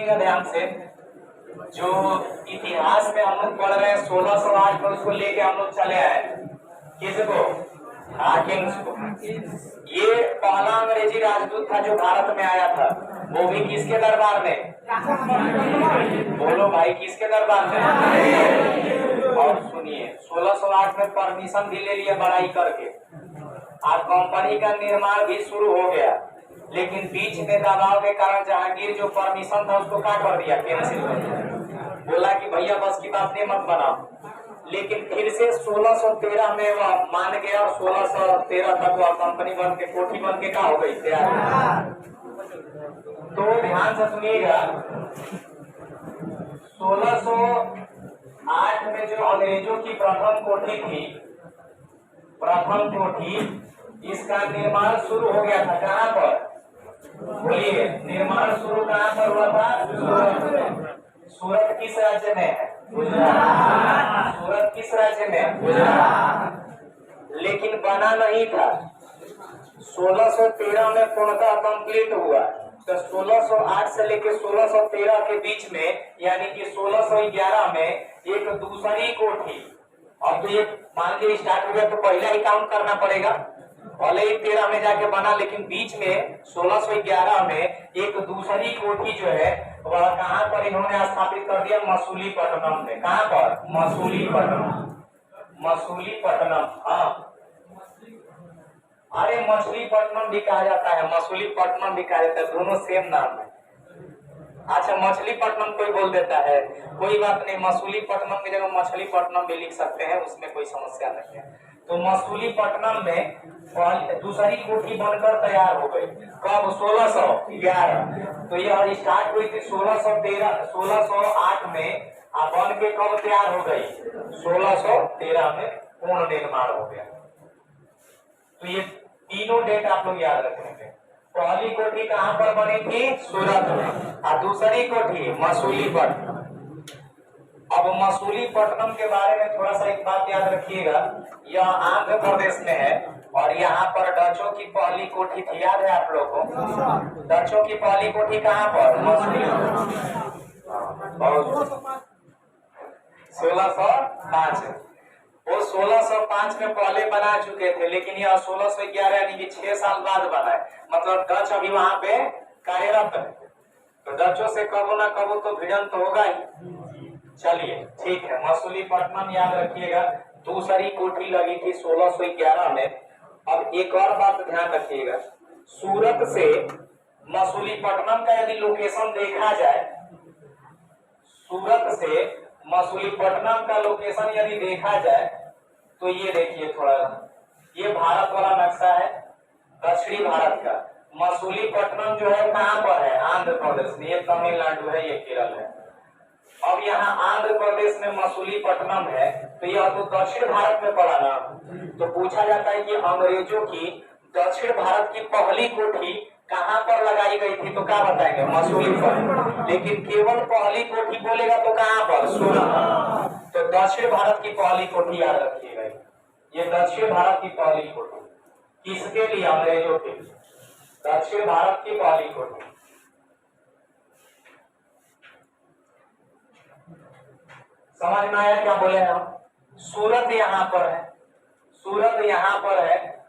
ध्यान से जो इतिहास में हम लोग पढ़ रहे हैं 1608 में उसको लेके हम लोग चले आए। किसको? हाकिंस को। ये पहला अंग्रेजी राजदूत था जो भारत में आया था, वो भी किसके दरबार में? बोलो भाई, किसके दरबार में? और सुनिए, 1608 में परमिशन भी ले लिया बड़ाई करके और कंपनी का निर्माण भी शुरू हो गया, लेकिन बीच में दबाव के कारण जहांगीर जो परमिशन था उसको क्या कर दिया? कैंसिल कर दिया। बोला कि भैया बस की बात नहीं, मत बनाओ। लेकिन फिर से 1613 में वह मान गया और 1613 तक वह कंपनी बन के, कोठी बन के क्या हो गई? तैयार। तो ध्यान से सुनिएगा, 1608 में जो अंग्रेजों की प्रथम कोठी थी, प्रथम कोठी, इसका निर्माण शुरू हो गया था। कहाँ पर? बोलिए, निर्माण शुरू कहाँ पर हुआ था? सूरत किस राज्य में है? गुजरात। सूरत किस राज्य में? गुजरात। लेकिन बना नहीं था। 1613 में पूर्णतः कंप्लीट हुआ। तो 1608 से लेकर 1613 के बीच में, यानी कि 1611 में एक दूसरी कोठी, अब तो ये मान के स्टार्ट हो गया तो पहला ही काउंट करना पड़ेगा। भले ही 13 में जाके बना, लेकिन बीच में 1611 में एक दूसरी कोठी जो है वह कहाँ पर इन्होंने स्थापित कर दिया? मसूलीपट्टनम में। कहाँ पर? मसूलीपट्टनम। मसूलीपट्टनम, हाँ। अरे मछलीपट्टनम भी कहा जाता है, मसूलीपट्टनम भी कहा जाता है, दोनों सेम नाम है। अच्छा, मछलीपट्टनम कोई बोल देता है, कोई बात नहीं, मसूलीपट्टनम की जगह मछलीपट्टनम भी लिख सकते हैं, उसमें कोई समस्या नहीं है। तो मसूलीपट्टनम में दूसरी कोठी बनकर तैयार हो गई। कब? 1611। तो यह स्टार्ट हुई थी 1608 में, बन के कब तैयार हो गई? 1613 में पूर्ण निर्माण हो गया। तो ये तीनों डेट आप लोग याद रखेंगे। पहली कोठी कहाँ पर बनी थी? सूरत में। और दूसरी कोठी मसूलीपट्टनम। अब मसूलीपट्टनम के बारे में थोड़ा सा एक बात याद रखिएगा, यह आंध्र प्रदेश में है और यहाँ पर डचों की पहली कोठी थी। याद है आप लोग को? डचों की पहली कोठी कहाँ पर? मसूलीपट्टनम। 1605। वो 1605 में पहले बना चुके थे, लेकिन यह 1611 यानी कि 6 साल बाद बना है। मतलब डच अभी वहां पे कार्यरत है, तो डचों से कबो ना कबो तो भिड़न तो होगा ही। चलिए ठीक है, मसूलीपट्टनम याद रखिएगा। दूसरी कोठी लगी थी 1611 में। अब एक और बात ध्यान रखिएगा, सूरत से मसूलीपट्टनम का यदि लोकेशन देखा जाए, सूरत से मसूलीपट्टनम का लोकेशन यदि देखा जाए तो ये देखिए, थोड़ा ये भारत वाला नक्शा है, दक्षिणी भारत का। मसूलीपट्टनम जो है कहाँ पर है? आंध्र प्रदेश में। ये तमिलनाडु है, ये केरल है। अब यहाँ आंध्र प्रदेश में मसूलीपट्टनम है, तो यह तो दक्षिण भारत में पड़ा ना। तो पूछा जाता है कि अंग्रेजों की दक्षिण भारत की पहली कोठी कहाँ पर लगाई गई थी, तो क्या बताएंगे? मसूलीपट्टनम। लेकिन केवल पहली कोठी बोलेगा तो कहाँ पर? सूरत। तो दक्षिण भारत की पहली कोठी याद रखिएगा, ये दक्षिण भारत की पहली कोठी किसके लिए? अंग्रेजों के लिए। दक्षिण भारत की पहली कोठी। समझ में आया क्या बोले हम? सूरत यहाँ पर है, सूरत यहाँ पर है।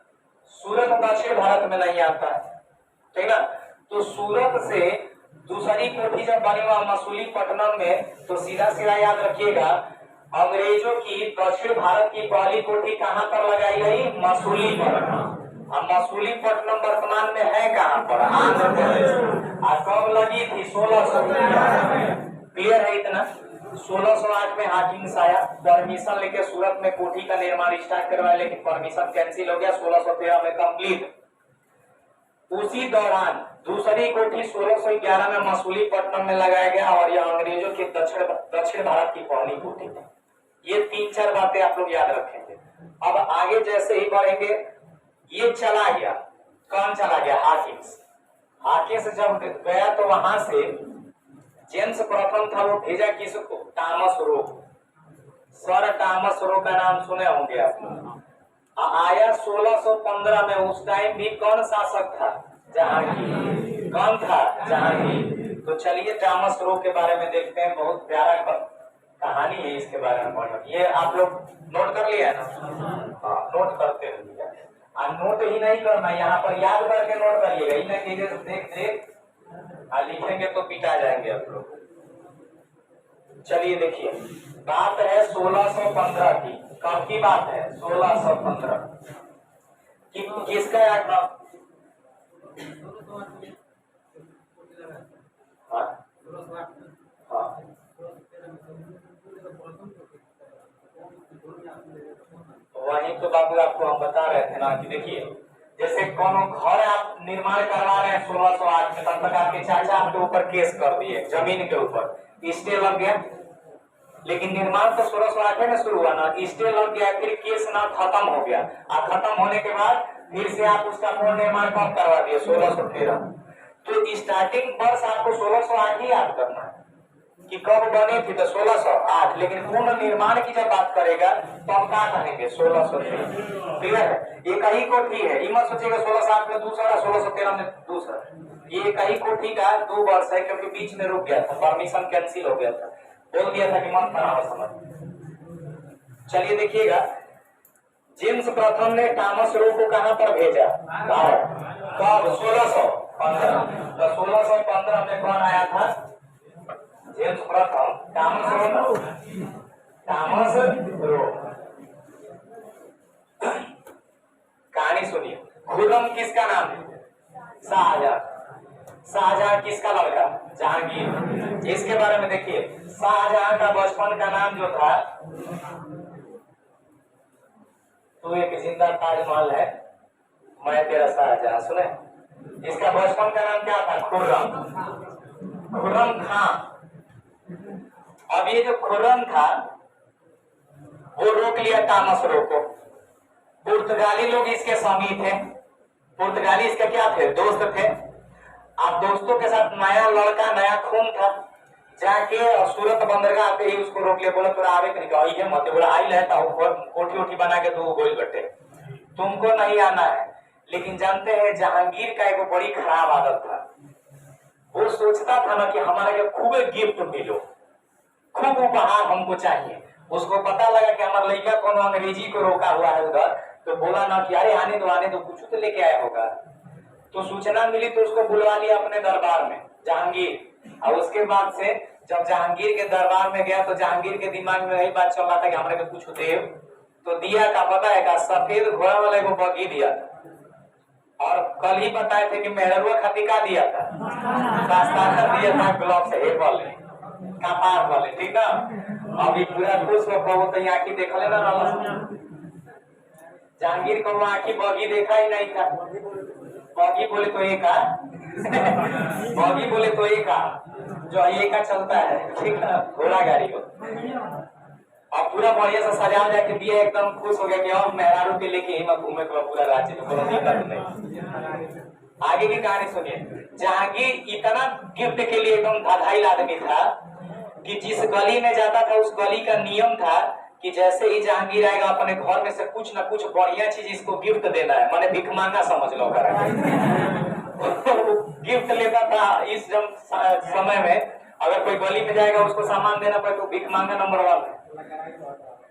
सूरत दक्षिण भारत में नहीं आता है, ठीक ना। तो सूरत से दूसरी कोठी जब बनी हुआ मसूलीपट्टनम में, तो सीधा सीधा याद रखिएगा, अंग्रेजों की दक्षिण भारत की पहली कोठी कहाँ पर लगाई गई? मसूलीपट्टनम। अब मसूलीपट्टनम वर्तमान में है कहाँ पर? आंध्र प्रदेश। और कब लगी थी? 1611 में। क्लियर है इतना? 1608 में हाकिंस आया, परमिशन लेके सूरत में कोठी का निर्माण स्टार्ट करवाया, लेकिन परमिशन कैंसिल हो गया। 1613 में कंप्लीट। उसी दौरान दूसरी कोठी 1611 में मसूलीपट्टनम में लगाया गया और यह अंग्रेजों के दक्षिण भारत की पहली कोठी थी। ये 3-4 बातें आप लोग याद रखेंगे। अब आगे जैसे ही बढ़ेंगे, ये चला गया, कौन चला गया? हाकिंस। हाकिंस जब गया तो वहां से जेम्स प्रथम था, वो भेजा किसको? Thomas Roe. Sir Thomas Roe का नाम सुने होंगे आप। आया 1615 में। उस टाइम भी कौन शासक था? जहांगीर। कौन था? जहांगीर। तो चलिए टॉमस रो के बारे में देखते हैं। बहुत प्यारा कहानी है इसके बारे में पढ़ना। ये आप लोग नोट कर लिया है ना? हाँ, नोट करते रहिए। नोट ही नहीं करना, यहाँ पर याद करके नोट करिएगा। ही नहीं कि देख देख लिखेंगे तो पिटा जाएंगे आप लोग। चलिए देखिए, बात है 1615 की। कब की बात है? 1615 कि किसका याद था? हाँ हाँ, वही तो बाबू आपको हम बता रहे थे ना कि देखिए, जैसे कोनो घर आप निर्माण करवा रहे हैं 1608 में, तब तक आपके चाचा आपके ऊपर केस कर दिए जमीन के ऊपर, स्टे लग गया। लेकिन निर्माण तो 1608 में शुरू हुआ ना, स्टे लग गया, फिर केस ना खत्म हो गया। खत्म होने के बाद फिर से आप उसका पुनर्निर्माण कब करवा दिए? 1613। तो स्टार्टिंग वर्ष आपको 1608 ही याद करना है कि कब बनी थी, तो 1608। लेकिन पूर्ण निर्माण की जब बात करेगा तो हम क्या कहेंगे? 1613। क्लियर है? एक ही कोठी है, ये मत सोचिएगा 1608 में दूसरा, 1613 में दूसरा। ये एक ही कोठी का 2 वर्ष है, क्योंकि बीच में रुक गया था, परमिशन कैंसिल हो गया था, बोल दिया था कि मत बनाओ समझ। चलिए देखिएगा, जेम्स प्रथम ने टॉमस रो को कहां पर भेजा? भारत। कब? 1615। तो 1615 में कौन आया था? जेम्स प्रथम। Thomas Roe, Thomas Roe. कहानी सुनिए। खुर्रम किसका नाम है? शाहजहां। शाहजहां किसका लड़का? जहांगीर। इसके बारे में देखिए, शाहजहां का बचपन का नाम जो था, तू एक जिंदा ताजमहल है, मैं तेरा शाहजहां, सुने? इसका बचपन का नाम क्या था? खुर्रम। खुर्रम खां। अब ये जो खुर्रम था वो रोक लिया टॉमस रो को। पुर्तगाली लोग इसके स्वामी थे, पुर्तगाली इसके क्या थे? दोस्त थे। आप दोस्तों के साथ नया लड़का, नया खून था, जाके सूरत बंदरगाह पे ही उसको रोक लिया। बोला तोरा आवे नहीं मत, बोला आई रहता कोठी उठी बना के दो गोल बटे, तुमको नहीं आना है। लेकिन जानते हैं जहांगीर का एक बड़ी खराब आदत था। वो सोचता था ना कि हमारे लिए खूब गिफ्ट मिलो, खूब उपहार हमको चाहिए। उसको पता लगा कि हमारा लड़का कौन अंग्रेजी को रोका हुआ है उधर, तो बोला ना कि अरे आने दो कुछ तो लेके आया होगा। तो सूचना मिली तो उसको बुलवा लिया अपने दरबार में, जहांगीर। और उसके बाद से जब जहांगीर के दरबार में गया तो जहांगीर के दिमाग में यही बात चल रहा था कि हमारे को कुछ देव। तो दिया का पता है का? सफेद घोड़ा वाले को बगी दिया था। और कल ही बताए थे कि मेहरुआ खाती का दिया था? दस्ताना दिया था, ग्लव से हे वाले, कपार वाले, ठीक ना? अभी पूरा खुश हो तो आंखी देख लेना ना। जहांगीर को वो आंखी बगी देखा ही नहीं था। बगी बोले तो एक बगी बोले तो एक जो ये का चलता है, ठीक है, घोड़ा गाड़ी को। अब पूरा बढ़िया से सजा जाके दिया, एकदम खुश हो गया कि अब मेहरारू के लेके ही मैं घूमे को पूरा राज्य में, कोई दिक्कत नहीं। आगे की कहानी सुनिए। जहांगीर इतना गिफ्ट के लिए एकदम धाधाइल आदमी था कि जिस गली में जाता था उस गली का नियम था कि जैसे ही जहांगीर आएगा अपने घर में से कुछ ना कुछ बढ़िया चीज इसको गिफ्ट देना है, माने भिख मांगा समझ लो। गिफ्ट लेता था इस समय में। अगर कोई गली में जाएगा उसको सामान देना पड़े तो भिख मांगा नंबर 1।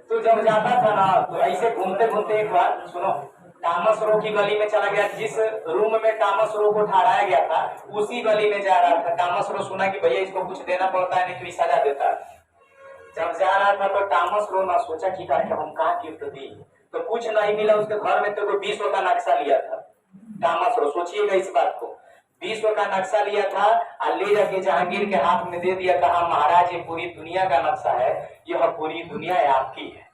तो जब जाता था ना तो ऐसे घूमते घूमते एक बार सुनो, टॉमस रो की गली में चला गया। जिस रूम में टॉमस रो को ठहराया गया था उसी गली में जा रहा था। टॉमस रो सुना कि भैया इसको कुछ देना पड़ता है, नहीं तो ये सजा देता है। जब जा रहा था तो टॉमस रो ना सोचा कि हम कहाँ गिफ्ट दी, तो कुछ नहीं मिला उसके घर में। तो 20 का नक्शा लिया था टॉमस रो, सोचिएगा इस बात को। 20 का नक्शा लिया था और ले जाके जहांगीर के हाथ में दे दिया। कहा महाराज ये पूरी दुनिया का नक्शा है, यह पूरी दुनिया आपकी है।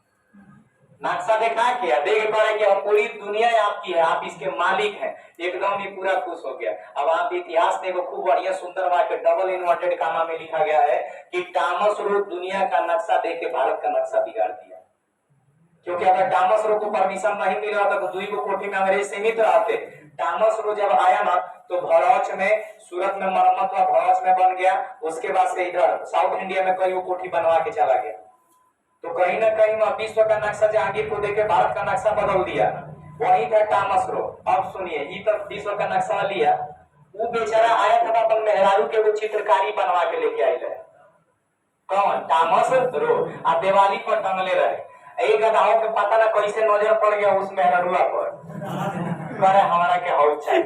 नक्शा देखा क्या? देख पा रहे कि पूरी दुनिया आपकी है, आप इसके मालिक हैं। एकदम ही पूरा खुश हो गया। अब आप इतिहास देखो, खूब बढ़िया सुंदर वाक्य डबल इन्वर्टेड कामा में लिखा गया है कि टॉमस रो दुनिया का नक्शा देख के भारत का नक्शा बिगाड़ दिया। क्योंकि अगर टॉमस रो को परमिशन नहीं मिला होता तो दुई को कोठी में अंग्रेज सीमित रहते। टॉमस रो जब आया ना तो भरौच में, सूरत में मरम्मत हुआ, भरौच में बन गया। उसके बाद से इधर साउथ इंडिया में कई वो कोठी बनवा के चला गया। तो कहीं ना कहीं वह विश्व का नक्शा जहांगीर को देके भारत का नक्शा बदल दिया। वही था टॉमस रो। अब सुनिए, ये तो विश्व का नक्शा लिया, वो बेचारा आया था अपन मेहरारू के वो चित्रकारी बनवा के लेके आई रहे। कौन? तामस रो आ दिवाली पर टंगले रहे। एक गधाओं के पता ना कैसे नजर पड़ गया उस मेहरारूआ पर, करे हमारा के हाउ चाहिए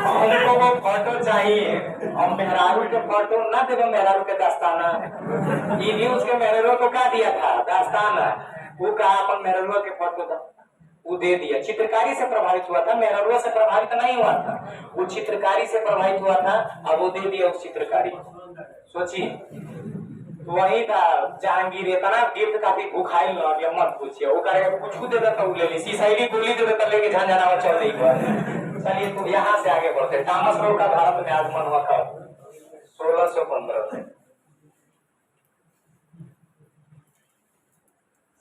हमको वो फोटो चाहिए। हम मेहरारू के फोटो ना देवे, मेहरारू के दास्ताना ये भी उसके मेहरारू को का दिया था दास्ताना, वो कहा अपन मेहरारू के फोटो था, वो दे दिया। चित्रकारी से प्रभावित हुआ था, मेहरारू से प्रभावित नहीं हुआ था, वो चित्रकारी से प्रभावित हुआ था, अब वो दे दिया उस चित्रकारी। सोचिए, तो वही था जहांगीर इतना गिफ्ट काफी भूखाई लग गया, मत पूछिए। वो करेगा कुछ दे देता, वो ले ली सीसाई गोली दे देता, लेके झंझनावा चल रही पर। चलिए तो यहाँ से आगे बढ़ते। थॉमस रो का भारत में आगमन हुआ था 1615 में,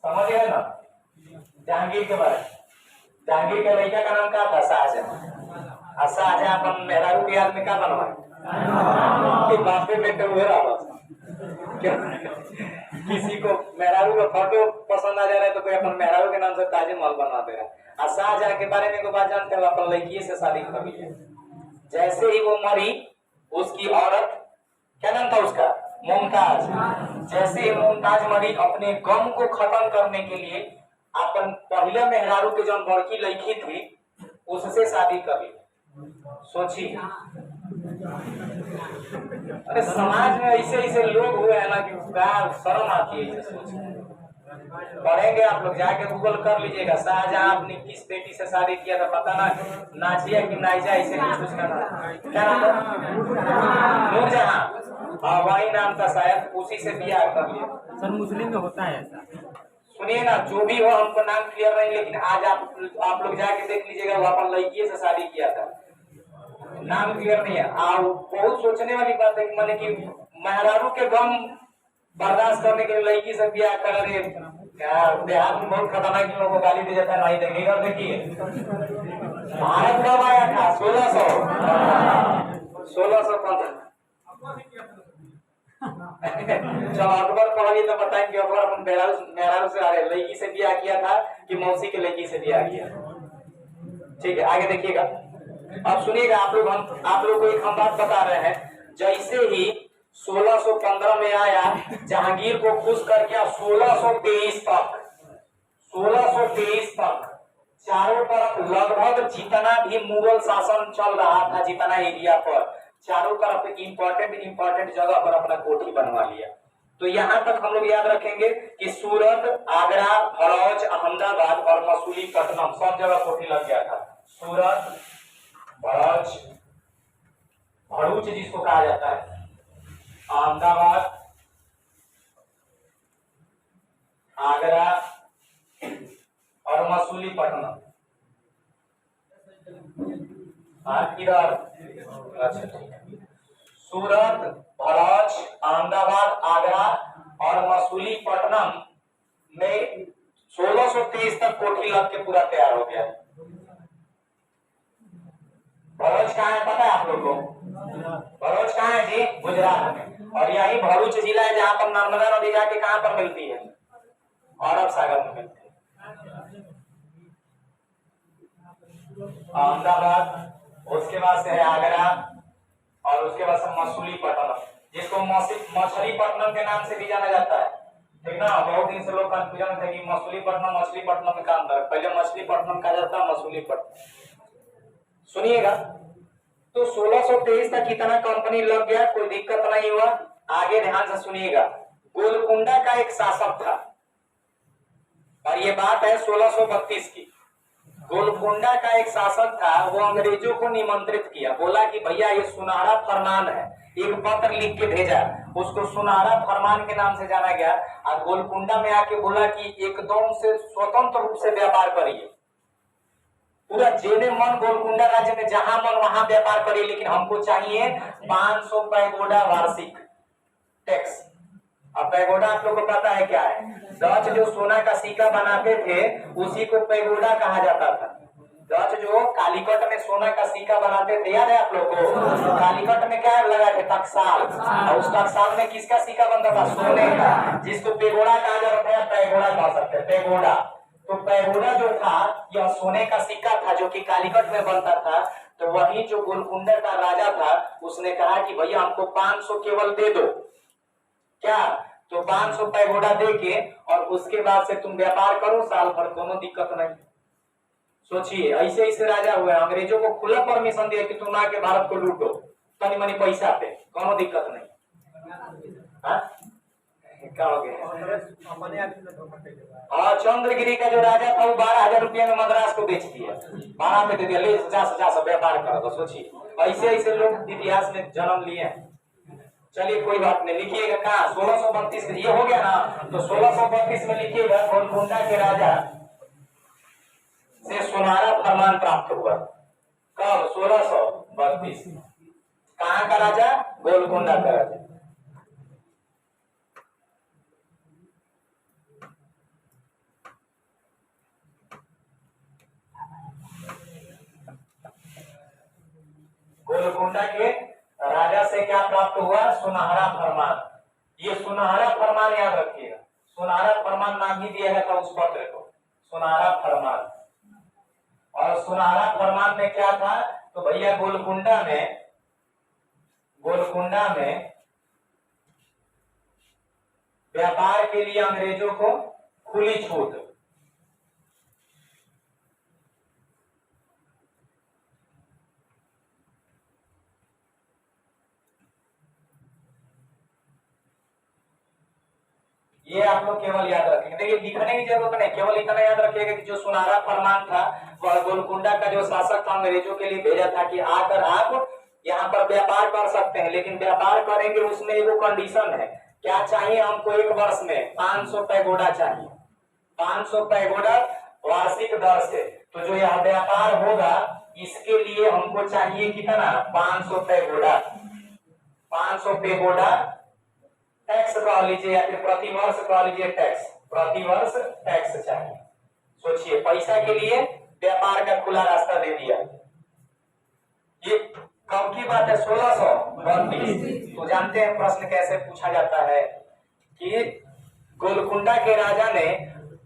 समझ गए ना जहांगीर के बारे में। जहांगीर के लड़का का नाम क्या था? शाहजहां। शाहजहां अपन मेहरारू के याद में क्या बनवाए? बापे बेटे हुए रहा। किसी को मेहरारू का फोटो पसंद आ जा रहा है तो कोई अपन मेहरारू के नाम से ताजमहल बना दे रहा है। शाहजहां के बारे में एक बात जानते हैं, अपन लड़की से शादी कर ली है। जैसे ही वो मरी, उसकी औरत क्या नाम था उसका? मुमताज। जैसे ही मुमताज मरी, अपने गम को खत्म करने के लिए अपन पहले मेहरारू के जो बड़की लड़की थी उससे शादी कर ली। सोचिए, अरे समाज में ऐसे ऐसे लोग हुए हैं ना कि शर्म आती है सोच। पढ़ेंगे आप लोग, जाके गूगल कर लीजिएगा शाहजहां अपनी किस बेटी से शादी किया था, पता ना नाचिया कि नाइजा, ऐसे कुछ का नाम क्या नाम था? नूरजहां। हाँ वही नाम था शायद, उसी से बियाह कर लिया। सर मुस्लिम में होता है ऐसा। सुनिए ना, जो भी हो हमको नाम क्लियर नहीं, लेकिन आज आप लोग जाके देख लीजिएगा, वो अपन लड़की से शादी किया था, नाम क्लियर नहीं है। बहुत सोचने वाली बात है कि मैंने कि मेहरारू के गम बर्दाश्त करने के लिए लड़की से ब्याह कर रहे। देहात में बहुत खतरनाक लोगों को गाली दे जाता है, नहीं देखिएगा। देखिए भारत कब आया था? 1615। जब अकबर पढ़िए तो बताएंगे अकबर अपन मेहरारू से अरे लड़की से ब्याह किया था कि मौसी के लड़की से ब्याह किया। ठीक है, आगे देखिएगा। अब सुनिएगा आप लोग को एक हम बात बता रहे हैं। जैसे ही 1615 में आया, जहांगीर को खुश करके 1623 तक चारों तरफ लगभग जितना भी मुगल शासन चल रहा था, जितना एरिया पर चारों तरफ इंपॉर्टेंट जगह पर अपना कोठी बनवा लिया। तो यहाँ तक हम लोग याद रखेंगे कि सूरत, आगरा, भड़ौच, अहमदाबाद और मसूलीपट्टनम सब जगह कोठी लग गया था। सूरत, भड़ौच, भड़ूच जिसको कहा जाता है, अहमदाबाद, आगरा और मसूलीपट्टनम। किधर? अच्छा ठीक है। सूरत, भड़ौच, अहमदाबाद, आगरा और मसूलीपट्टनम में 1623 तक कोठी लग के पूरा तैयार हो गया। भरूच कहाँ है पता है आप लोग को? भरूच कहाँ है जी? गुजरात में। और यही भरूच जिला है जहाँ पर नर्मदा नदी जाके कहाँ पर मिलती है? अरब सागर में मिलती है। अहमदाबाद, उसके बाद से है आगरा और उसके बाद से मसूलीपट्टनम, जिसको मछलीपट्टनम के नाम से भी जाना जाता है। ठीक ना, बहुत दिन से लोग कंफ्यूजन थे कि मसूलीपट्टनम मछलीपट्टनम में का अंतर है। पहले मछलीपट्टनम कहा जाता है, मसूलीपट्टनम। सुनिएगा, तो 1623 तक कितना कंपनी लग गया, कोई दिक्कत नहीं हुआ। आगे ध्यान से सुनिएगा। गोलकुंडा का एक शासक था और ये बात है 1632 की। गोलकुंडा का एक शासक था, वो अंग्रेजों को निमंत्रित किया, बोला कि भैया ये सुनहरा फरमान है, एक पत्र लिख के भेजा, उसको सुनहरा फरमान के नाम से जाना गया। और गोलकुंडा में आके बोला कि एकदम से स्वतंत्र रूप से व्यापार करिए, पूरा जेने मन गोलकुंडा राज्य में जहां मन वहां व्यापार करिए, लेकिन हमको चाहिए 500 पैगोडा वार्षिक टैक्स। अब पैगोडा आप लोग को पता है क्या है? डच जो सोना का सिक्का बनाते थे उसी को पैगोडा कहा जाता था। डच जो कालीकट में सोना का सिक्का बनाते थे, याद है आप लोग को? कालीकट में क्या लगा थे? टकसाल। और उस टकसाल में किसका सिक्का बनता था? सोने का, जिसको पैगोडा कहा जाता है, पैगोडा कह सकते हैं, पैगोडा। तो पैगोडा जो था यह सोने का सिक्का था जो कि कालीकट में बनता था। तो वही जो गोलकुंडा का राजा था उसने कहा कि भैया हमको 500 केवल दे दो। क्या? तो 500 पैगोडा दे के और उसके बाद से तुम व्यापार करो साल भर, दोनों दिक्कत नहीं। सोचिए ऐसे ऐसे राजा हुए, अंग्रेजों को खुला परमिशन दिया कि तुम आके भारत को लूटो तनी मनी पैसा पे, कोनो दिक्कत नहीं। हाँ क्या हो गया? हाँ चंद्रगिरी का जो राजा था वो 12,000 रुपया में मद्रास को बेच दिया, 12 में दे दिया, ले जा व्यापार कर दो। सोचिए ऐसे ऐसे लोग इतिहास में जन्म लिए हैं। चलिए कोई बात नहीं, लिखिएगा कहाँ 1632 में ये हो गया ना, तो 1632 में लिखिएगा गोलकुंडा के राजा से सुनहरा फरमान प्राप्त हुआ। कब? 1632। कहाँ का राजा? गोलकुंडा का राजा। गोलकुंडा के राजा से क्या प्राप्त हुआ? सुनहरा फरमान। ये सुनहरा फरमान याद रखिएगा, सुनहरा फरमान नाम ही दिया गया था उस पत्र को, सुनहरा फरमान। और सुनहरा फरमान में क्या था? तो भैया गोलकुंडा में व्यापार के लिए अंग्रेजों को खुली छूट। ये आप लोग केवल याद रखेंगे, देखिए लिखने की जरूरत नहीं, केवल इतना याद रखिएगा कि जो सुनहरा फरमान था वह गोलकुंडा का जो शासक था अंग्रेजों के लिए भेजा था कि आकर आप यहाँ पर व्यापार कर सकते हैं, लेकिन व्यापार करेंगे उसमें एगो कंडीशन है। क्या चाहिए हमको? एक वर्ष में 500 पैगोडा चाहिए, 500 पैगोडा वार्षिक दर से। तो जो यह व्यापार होगा इसके लिए हमको चाहिए कितना? 500 पैगोडा। 500 पैगोडा टैक्स कह लीजिए या फिर प्रतिवर्ष कह लीजिए, टैक्स, प्रतिवर्ष टैक्स चाहिए। सोचिए पैसा के लिए व्यापार का खुला रास्ता दे दिया। ये कब की बात है? 1632। तो जानते हैं प्रश्न कैसे पूछा जाता है कि गोलकुंडा के राजा ने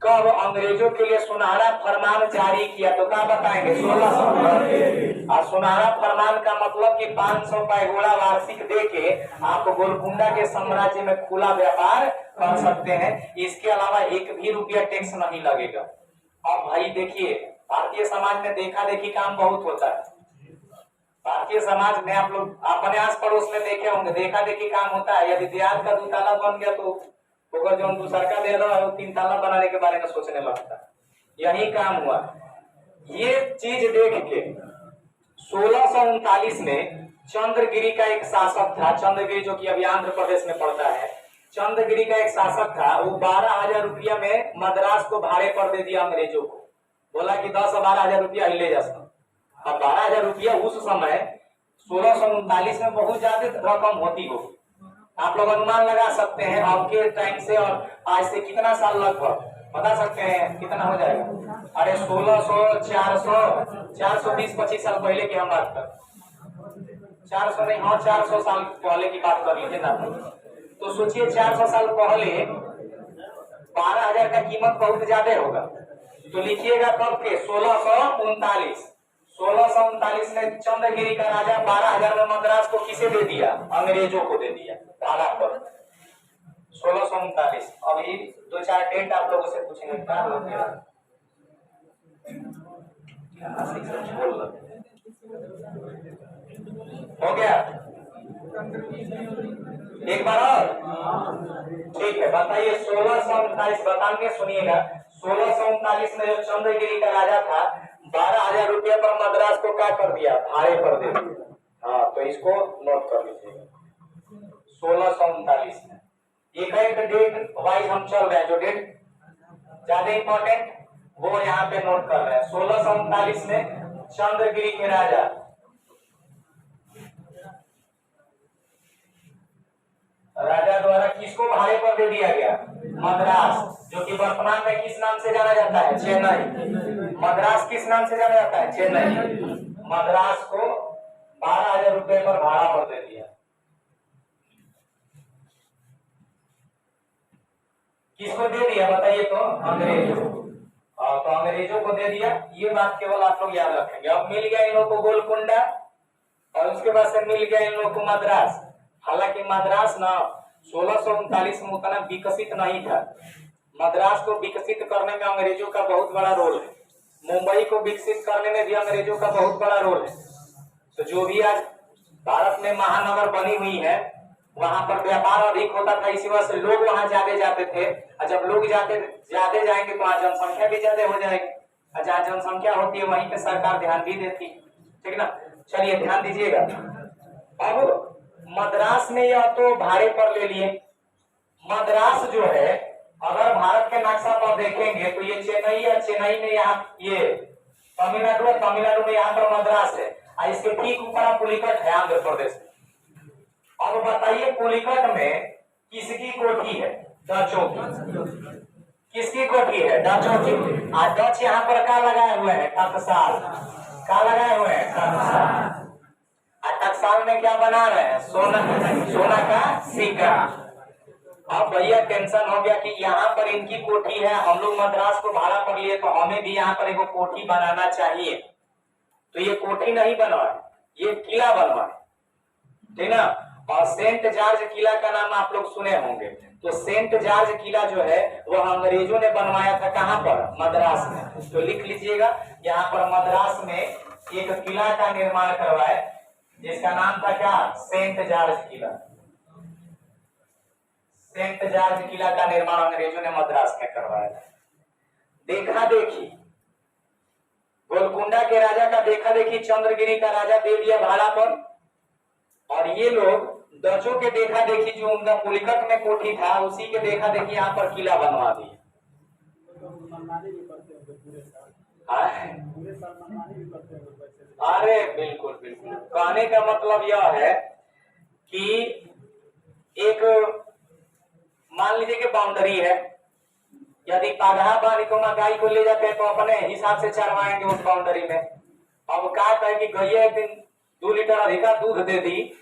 कब अंग्रेजों के लिए सुनहरा फरमान जारी किया? तो क्या बताएंगे? 1632। और सुनहरा फरमान का मतलब कि 500 पैगोडा वार्षिक दे के आप गोलकुंडा के साम्राज्य में खुला व्यापार कर सकते हैं। इसके अलावा 1 भी रुपया टैक्स नहीं लगेगा। अब भाई देखिए भारतीय समाज में देखा देखी काम बहुत होता है। भारतीय समाज में आप लोग अपने आस पड़ोस में देखे होंगे, देखा देखी काम होता है। यदि देहात का 2 ताला बन गया तो जो दूसरा का दे रहा है वो 3 ताला बनाने के बारे में सोचने लगता है। यही काम हुआ। ये चीज देख के 1639 में चंद्रगिरी का एक शासक था, चंद्रगिरी जो कि अभी आंध्र प्रदेश में पड़ता है, चंद्रगिरी का एक शासक था, वो 12,000 रुपया में मद्रास को भाड़े पर दे दिया अंग्रेजों को। बोला कि 10-12,000 रुपया ही ले जा सकता। अब 12,000 रुपया उस समय 1639 में बहुत ज्यादा रकम होती होगी। आप लोग अनुमान लगा सकते हैं आपके टाइम से और आज से कितना साल लगभग बता सकते हैं कितना हो जाएगा? अरे 1600, 400, 420-25 साल पहले की हम बात कर, 400 नहीं, हाँ 400 साल पहले की बात कर लीजिए ना। तो सोचिए 400 साल पहले 12,000 का कीमत बहुत ज्यादा होगा। तो लिखिएगा कब के? 1639। 1639 में चंद्रगिरी का राजा 12,000 में मद्रास को किसे दे दिया? अंग्रेजों को दे दिया भाड़ा पर। 1639। अभी 2-4 डेट आप लोगों से पूछेंगे क्या हो गया? हो गया एक बार और? ठीक है बताइए 1639 बताएंगे, सुनिएगा। 1639 में जो चंद्रगिरी का राजा था 12,000 रुपया पर मद्रास को क्या कर दिया? भाड़े पर दे दिया। हाँ तो इसको नोट कर लीजिएगा 1639 में। एक डेट वाइज हम चल रहे हैं, जो डेट ज्यादा इंपॉर्टेंट वो यहाँ पे नोट कर रहे हैं। 1639 में चंद्रगिरी के राजा द्वारा किसको भाड़े पर दे दिया गया? मद्रास, जो कि वर्तमान में किस नाम से जाना जाता है? चेन्नई। मद्रास किस नाम से जाना जाता है? चेन्नई। मद्रास को 12,000 रुपए पर भाड़ा पर दे दिया। किसको दे दिया बताइए तो? अंग्रेजों। तो अंग्रेजों को दे दिया। ये बात केवल आप लोग याद रखेंगे। अब मिल गया इन लोगों को गोलकुंडा और उसके बाद से मिल गया इन लोगों को मद्रास। हालांकि मद्रास ना 1639 में उतना विकसित नहीं था। मद्रास को विकसित करने में अंग्रेजों का बहुत बड़ा रोल है। मुंबई को विकसित करने में भी अंग्रेजों का बहुत बड़ा रोल है। तो जो भी आज भारत में महानगर बनी हुई है, वहां पर व्यापार अधिक होता था, इसी वजह से लोग वहां ज्यादा जाते थे। और जब लोग ज्यादा जाएंगे तो वहां जनसंख्या भी ज्यादा हो जाएगी, और जहाँ जनसंख्या होती है वहीं पे सरकार ध्यान भी देती, ठीक ना। चलिए ध्यान दीजिएगा। अब मद्रास में यह तो भाड़े पर ले लिए। मद्रास जो है, अगर भारत के नक्शा पर देखेंगे तो ये चेन्नई है, चेन्नई में यहाँ ये तमिलनाडु है, तमिलनाडु में यहाँ पर मद्रास है, और इसके ठीक ऊपर पुलिकट है, आंध्र प्रदेश। अब बताइए पुलिकट में किसकी कोठी है? डचों की। किसकी कोठी है? डचों की। और डच यहाँ पर क्या लगाए हुए हैं? टकसाल। क्या लगाए हुए हैं? टकसाल। और टकसाल में क्या बना रहे हैं? सोना। सोना का सिक्का। अब भैया टेंशन हो गया कि यहाँ पर इनकी कोठी है, हम लोग मद्रास को भाड़ा पर लिए, तो हमें भी यहाँ पर एक कोठी बनाना चाहिए। तो ये कोठी नहीं बनवाए, ये किला बनवाए, ठीक ना। और सेंट जॉर्ज किला का नाम आप लोग सुने होंगे। तो सेंट जॉर्ज किला जो है वह अंग्रेजों ने बनवाया था। कहाँ पर? मद्रास में। तो लिख लीजिएगा, यहाँ पर मद्रास में एक किला का निर्माण करवाए, जिसका नाम था क्या? सेंट जॉर्ज किला। सेंट जॉर्ज किला का निर्माण अंग्रेजों ने मद्रास में करवाया था। देखा देखी, गोलकुंडा के राजा का देखा देखी चंद्रगिरी का राजा दे दिया भाड़ा पर, और ये लोग डचों के देखा देखी जो उनका पुलिकट में कोठी था, उसी के देखा देखी यहाँ पर किला बनवा दिए। अरे बिल्कुल बिल्कुल, कहने का मतलब यह है कि एक मान लीजिए कि बाउंड्री है, यदि पगहा बांध को गाय को ले जाते हैं तो अपने हिसाब से चरवाएंगे उस बाउंड्री में। अब क्या कहे कि गैया एक दिन 2 लीटर अधिक दूध दे दी,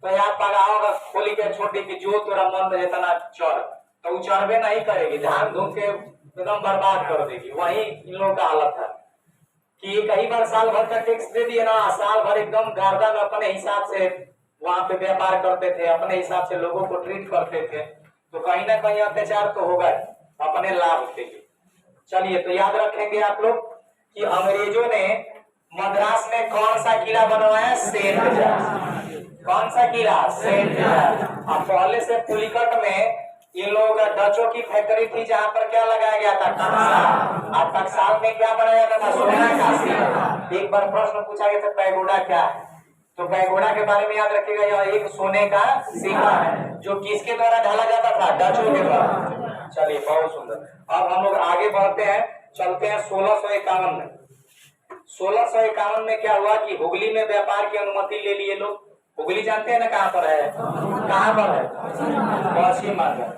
तो यार पगहा खोली के छोटी की जो तोरा मन में जितना चर, तो वो चरबे नहीं करेगी, धान धूम के एकदम बर्बाद कर देगी। वही इन लोगों का हालत था कि कई बार साल भर का टैक्स दे दिए ना, साल भर एकदम गर्दा में अपने हिसाब से वहां पे व्यापार करते थे, अपने हिसाब से लोगों को ट्रीट करते थे। तो कहीं ना कहीं अत्याचार तो होगा अपने लाभ के लिए। चलिए तो याद रखेंगे आप लोग कि अंग्रेजों ने मद्रास में कौन सा किला बनवाया? Saint George. कौन सा किला? Saint George. अब पहले से पुलिकट में इन लोगों का डचों की फैक्ट्री थी, जहाँ पर क्या लगाया गया था? टकसाल। और टकसाल में क्या बनाया था? सोना का सिक्का। एक बार प्रश्न पूछा गया था पैगोडा क्या है, तो पैगोडा के बारे में याद रखिएगा, यह एक सोने का सिक्का है जो किसके द्वारा ढाला जाता था? डचों के द्वारा। चलिए बहुत सुंदर। अब हम लोग आगे बढ़ते हैं, चलते हैं 1651 में। 1651 में क्या हुआ कि हुगली में व्यापार की अनुमति ले लिए लोग। हुगली जानते हैं ना कहाँ पर है? कहाँ पर है? पश्चिम बंगाल।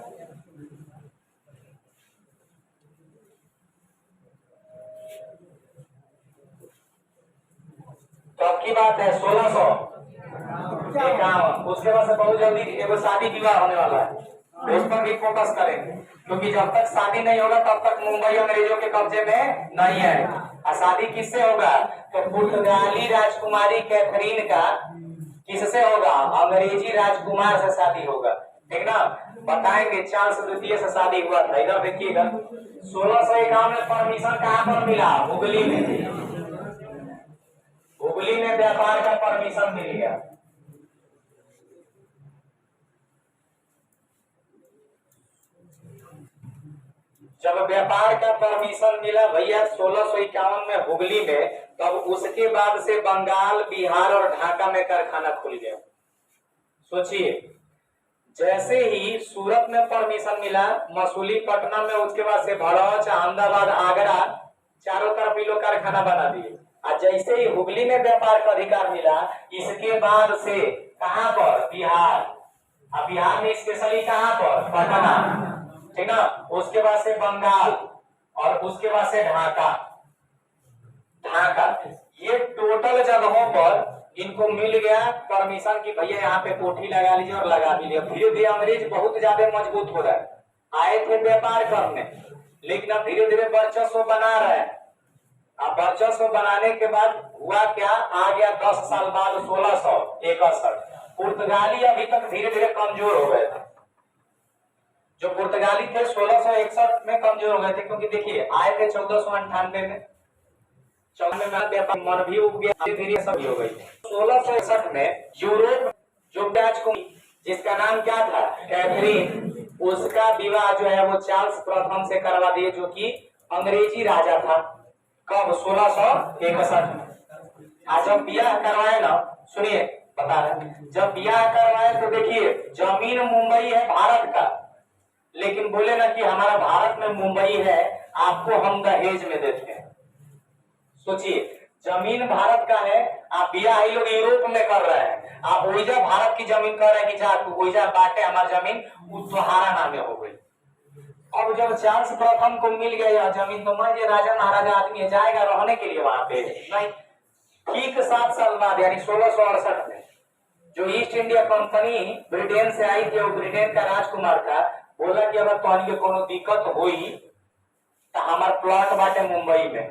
तो अब की बात है 1651। उसके बाद से बहुत जल्दी एगो शादी विवाह होने वाला है, उस पर भी फोकस करेंगे, क्योंकि जब तक शादी नहीं होगा तब तक मुंबई अंग्रेजों के कब्जे में नहीं है। और शादी किससे होगा? तो पुर्तगाली राजकुमारी कैथरीन का किससे होगा? अंग्रेजी राजकुमार से शादी होगा, ठीक ना। बताएंगे चार्ल्स द्वितीय से शादी हुआ था। इधर देखिएगा 1651 में परमिशन कहाँ पर मिला? हुगली में। हुगली में व्यापार का परमिशन मिल गया। जब व्यापार का परमिशन मिला भैया 1651 में हुगली में, तब उसके बाद से बंगाल, बिहार और ढाका में कारखाना खुल गया। सोचिए, जैसे ही सूरत में परमिशन मिला, मसूलीपट्टनम में, उसके बाद से भड़ौच, अहमदाबाद, आगरा, चारों तरफ ये लोग कारखाना बना दिए। और जैसे ही हुगली में व्यापार का अधिकार मिला, इसके बाद से कहां पर? बिहार। अब बिहार में स्पेशली कहां पर? पटना, ठीक ना। उसके बाद से बंगाल और उसके बाद से ढाका। ढाका, ये टोटल जगहों पर इनको मिल गया परमिशन कि भैया यहाँ पे कोठी लगा लीजिए, और लगा दीजिए। धीरे धीरे अंग्रेज बहुत ज्यादा मजबूत हो रहा है। आए थे व्यापार करने, लेकिन अब धीरे धीरे वर्चस्व बना रहे हैं। अब वर्चस्व बनाने के बाद हुआ क्या, आ गया 10 साल बाद 1661। पुर्तगाली अभी तक धीरे धीरे कमजोर हो गए थे। जो पुर्तगाली थे 1661 में कमजोर हो गए थे, क्योंकि देखिए आए थे 1498 में, 1494 में मन भी उग गया, धीरे धीरे सब हो गई। 1661 में यूरोप जो राजकुमारी जिसका नाम क्या था, कैथरीन, उसका विवाह जो है वो चार्ल्स प्रथम से करवा दिए, जो कि अंग्रेजी राजा था। कब, 1661 में। आज जब ब्याह करवाए ना, सुनिए बता रहे, जब ब्याह करवाए तो देखिए जमीन मुंबई है भारत का, लेकिन बोले ना कि हमारा भारत में मुंबई है, आपको हम दहेज में देते हैं। सोचिए, जमीन भारत का है, आप ब्याह ही लोग यूरोप में कर रहे हैं, आप ओइजा भारत की जमीन कर रहे हैं कि जा तू ओइजा बांटे हमारी जमीन, उस तुम्हारा नाम में हो गई। अब जब चार्ल्स प्रथम को मिल गया यह जमीन, तो मैं राजा महाराजा आदमी जाएगा रहने के लिए वहां पे नहीं। ठीक 7 साल बाद यानी 1668 में जो ईस्ट इंडिया कंपनी ब्रिटेन से आई थी, वो ब्रिटेन का राजकुमार था, बोला कि अगर तुम्हारी कोनो दिक्कत हुई तो हमारा प्लॉट बाटे मुंबई में,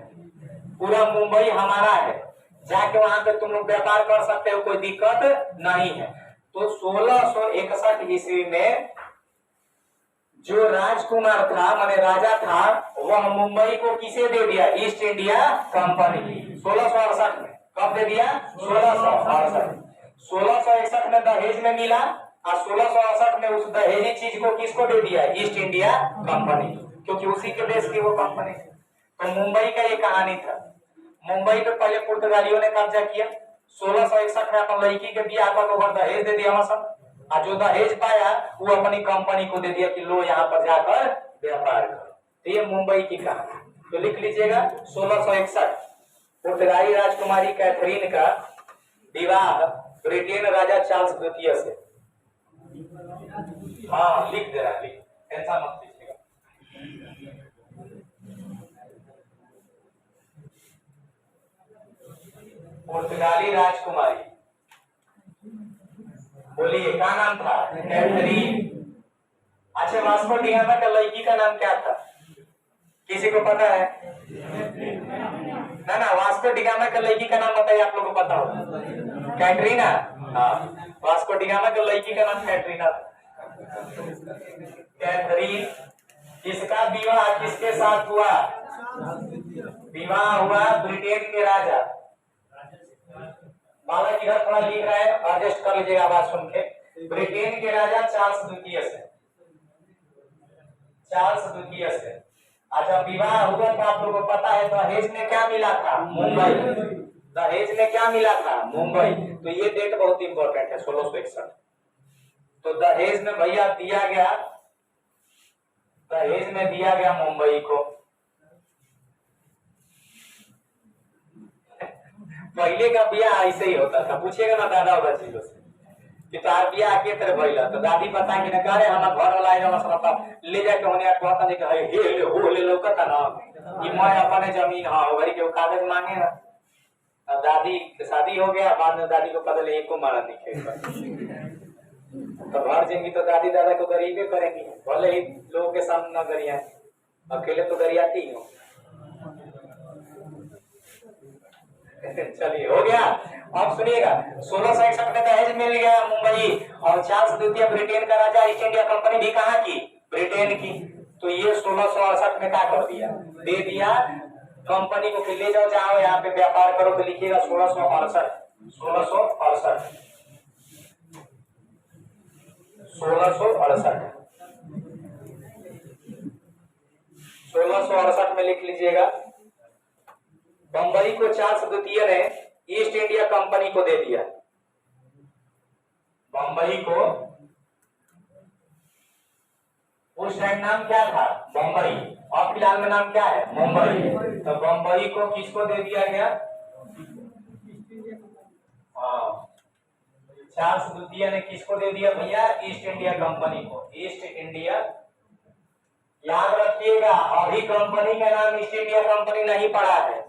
पूरा मुंबई हमारा है, जाके वहां पे तुम लोग व्यापार कर सकते हो, कोई दिक्कत नहीं है। तो 1661 ईस्वी में जो राजकुमार था माने राजा था, वह मुंबई को किसे दे दिया, ईस्ट इंडिया कंपनी। 1668 में कब दे दिया, 1668। 1661 में दहेज में मिला, और 1668 में उस दहेजी चीज को किसको दे दिया, ईस्ट इंडिया कंपनी, क्योंकि उसी के देश की वो कंपनी। तो मुंबई का ये कहानी था। मुंबई पे पहले पुर्तगालियों ने कब्जा किया, 1661 में अपन लड़की के ब्याह पर ओवर दहेज दे दिया सब, और जो दहेज पाया वो अपनी कंपनी को दे दिया कि लो यहाँ पर जाकर व्यापार करो। तो ये मुंबई की कहानी, तो लिख लीजिएगा 1661 पुर्तगाली राजकुमारी कैथरीन का विवाह ब्रिटेन राजा चार्ल्स द्वितीय से। हाँ लिख दे रहा, लिख, टेंशन मत लीजिएगा। पुर्तगाली राजकुमारी, बोलिए क्या नाम था, कैथरीन। अच्छा, वास्को डी गामा का लड़की का नाम क्या था, किसी को पता है? ना, वास्को डी गामा का लड़की का नाम बताइए, आप लोगों को पता हो? कैटरीना। हाँ, वास्को डी गामा का लड़की का नाम कैटरीना था। कैथरीन, किसका विवाह किसके साथ हुआ, विवाह हुआ ब्रिटेन के राजा, बालक इधर थोड़ा लिख रहा है, एडजस्ट कर लीजिएगा आवाज सुन के, ब्रिटेन के राजा चार्ल्स द्वितीय से, चार्ल्स द्वितीय से। अच्छा, विवाह हुआ तो आप लोगों को पता है दहेज में क्या मिला था, मुंबई, दहेज में क्या मिला था, मुंबई। तो ये डेट बहुत इंपॉर्टेंट है, 1661। तो दहेज में भैया दिया गया, दहेज में दिया गया मुंबई को। पहले का ब्याह ऐसे ही होता था, पूछिएगा ना दादा वाला चीजों से कि तार ब्याह के तरह भइला, तो दादी बताएंगे ना, कह रहे हमारा घर वाला आएगा मसला ले जाके होने कहता नहीं कि हे ले हो ले लौकता ना कि मैं अपने जमीन, हाँ वही के कागज मांगे ना। दादी शादी हो गया, बाद में दादी को पता लगे को मारा नहीं खेल, तो घर जाएंगी तो दादी दादा को गरीबे करेंगी, भले ही लोगों के सामने न गरिया, अकेले तो गरियाती ही हो। चलिए हो गया। अब सुनिएगा, 1661 में दहेज मिल गया मुंबई, और चार्ल्स द्वितीय ब्रिटेन का राजा, ईस्ट इंडिया कंपनी भी कहाँ की, ब्रिटेन की। तो ये 1668 में क्या कर दिया, दे दिया कंपनी को, ले जाओ जाओ यहाँ पे व्यापार करो। तो लिखिएगा 1668, 1668, 1668, 1668 में लिख लीजिएगा। बंबई को चार्ल्स द्वितीय ने ईस्ट इंडिया कंपनी को दे दिया, बंबई को उस टाइम नाम क्या था, बंबई, और फिलहाल में नाम क्या है, मुंबई। तो बंबई को किसको दे दिया गया, हाँ चार्ल्स द्वितीय ने किसको दे दिया भैया, ईस्ट इंडिया कंपनी को, ईस्ट इंडिया। याद रखिएगा, अभी कंपनी का नाम ईस्ट इंडिया कंपनी नहीं पड़ा है,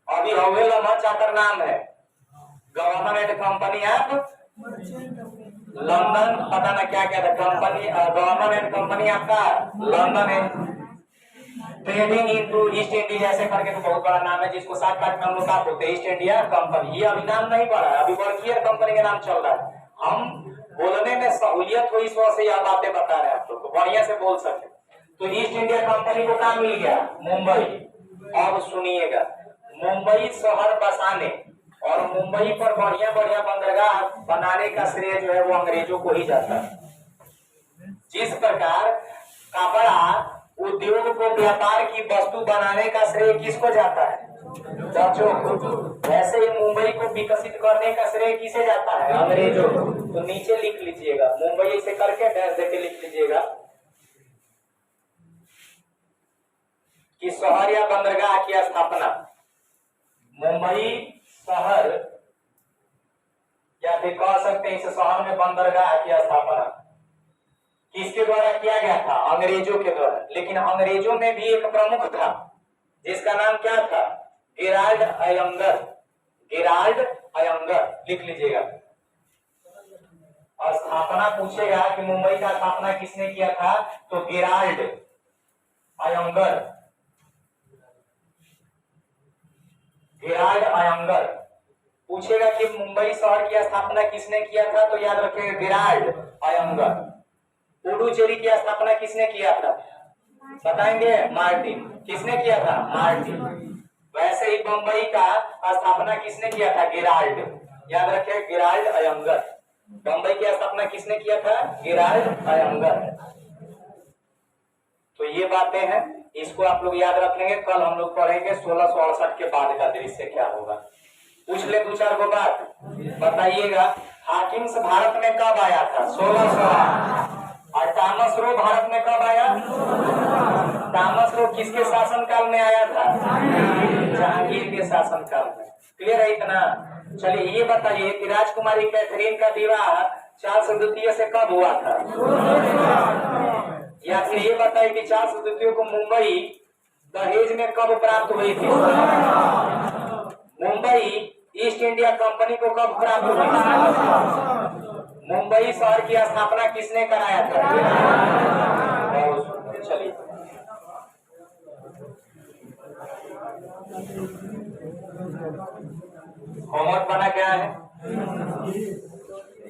अभी हवेल चाकर नाम है, गवर्नमेंट कंपनी ऑफ लंदन, पता ना क्या क्या था कंपनी, गवर्नमेंट कंपनी आपका लंदन है। ट्रेडिंग इनटू ईस्ट इंडिया ऐसे करके तो बहुत बड़ा नाम है, जिसको शॉर्टकट में हम लोग बात होते हैं ईस्ट इंडिया कंपनी। ये अभी नाम नहीं पड़ा है, अभी वर्कियर कंपनी का नाम चल रहा है। हम बोलने में सहूलियत हो इस वजह से यह बातें बता रहे हैं आप लोग को, बढ़िया से बोल सके। तो ईस्ट इंडिया कंपनी को काम मिल गया मुंबई। अब सुनिएगा, मुंबई शहर बसाने और मुंबई पर बढ़िया बढ़िया बंदरगाह बनाने का श्रेय जो है वो अंग्रेजों को ही जाता है। जिस प्रकार कपड़ा उद्योग को व्यापार की वस्तु बनाने का श्रेय किसको जाता है? डचों को। वैसे ही मुंबई को विकसित करने का श्रेय किसे जाता है? अंग्रेजों को। तो नीचे लिख लीजिएगा, मुंबई से करके डैश देके लिख लीजिएगा कि शहर या बंदरगाह की स्थापना मुंबई शहर, या फिर कह सकते हैं इस शहर में बंदरगाह की स्थापना किसके द्वारा किया गया था? अंग्रेजों के द्वारा। लेकिन अंग्रेजों में भी एक प्रमुख था जिसका नाम क्या था? गेराल्ड अयंगर। गेराल्ड अयंगर लिख लीजिएगा। और स्थापना पूछेगा कि मुंबई का स्थापना किसने किया था, तो गेराल्ड अयंगर। गेराल्ड अयंगर। पूछेगा कि मुंबई शहर की स्थापना किसने किया था, तो याद रखिएगा गेराल्ड अयंगर। पुडुचेरी की स्थापना किसने किया था? बताएंगे, मार्टिन। किसने किया था? मार्टिन। वैसे ही मुंबई का स्थापना किसने किया था? गेराल्ड। याद रखिए, गेराल्ड अयंगर। मुंबई की स्थापना किसने किया था? गेराल्ड अयंगर। तो ये बातें हैं, इसको आप लोग याद रखेंगे। कल हम लोग पढ़ेंगे 1668 के बाद का दृश्य क्या होगा। पूछ ले दो चार गो बात, बताइएगा। हाकिम्स भारत में कब आया था? 1608। और टॉमस रो भारत में कब आया? टॉमस रो किसके शासनकाल में आया था? जहांगीर के शासनकाल में। क्लियर है इतना? चलिए ये बताइए कि राजकुमारी कैथरीन का विवाह चार्ल्स द्वितीय से कब हुआ था? या फिर ये बताइए कि चार्ल्स द्वितीय को मुंबई दहेज में कब प्राप्त हुई थी? मुंबई ईस्ट इंडिया कंपनी को कब प्राप्त हुई थी? मुंबई शहर की स्थापना किसने कराया था? चलिए होमवर्क बना क्या है?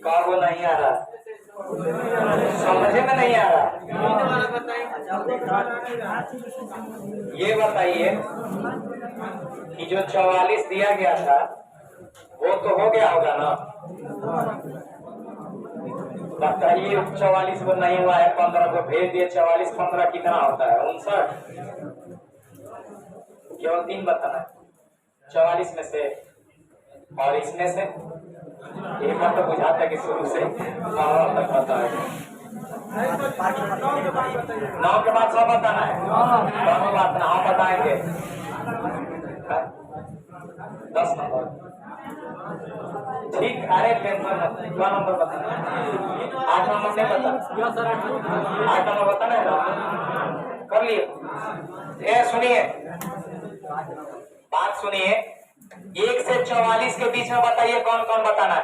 कब वो नहीं आ रहा, समझे में नहीं आ रहा। ये बताइए कि जो 44 दिया गया था वो तो हो गया होगा ना? बताइए 44 को नहीं हुआ है, 15 को भेज दिए। 44 15 कितना होता है? 59। केवल 3 बताना है 44 में से, और इसमें से एक बार तो बुझाता है कि शुरू से 9 तक पता है। 9 के बाद 100 बताना है। दोनों बात ना हम बताएंगे। 10 नंबर ठीक। अरे टेंशन मत, 2 नंबर बताना है। 8 नंबर नहीं बता, 8 नंबर बताना है ना, कर लिए। सुनिए बात, सुनिए। 1 से 44 के बीच में बताइए कौन कौन बताना है?